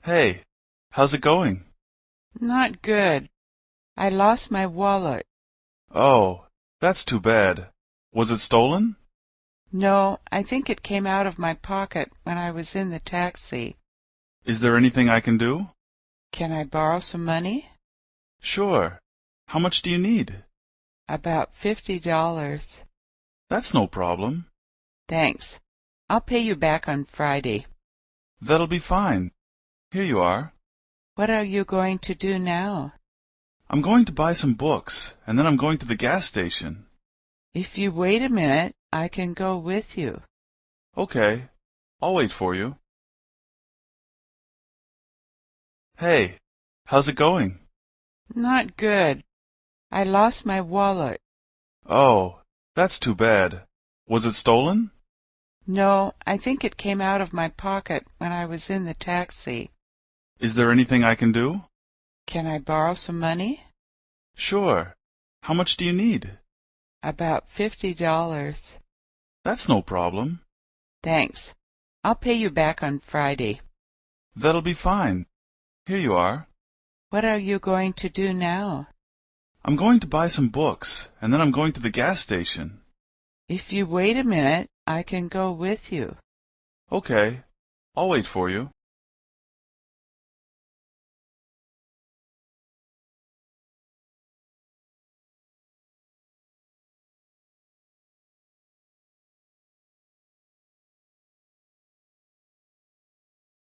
Hey, how's it going? Not good. I lost my wallet. Oh, that's too bad. Was it stolen? No, I think it came out of my pocket when I was in the taxi. Is there anything I can do? Can I borrow some money? Sure. How much do you need? About $50. That's no problem. Thanks. I'll pay you back on Friday. That'll be fine. Here you are. What are you going to do now? I'm going to buy some books, and then I'm going to the gas station. If you wait a minute, I can go with you. Okay, I'll wait for you. Hey, how's it going? Not good. I lost my wallet. Oh, that's too bad. Was it stolen? No, I think it came out of my pocket when I was in the taxi. Is there anything I can do? Can I borrow some money? Sure. How much do you need? About $50. That's no problem. Thanks. I'll pay you back on Friday. That'll be fine. Here you are. What are you going to do now? I'm going to buy some books, and then I'm going to the gas station. If you wait a minute, I can go with you. Okay, I'll wait for you.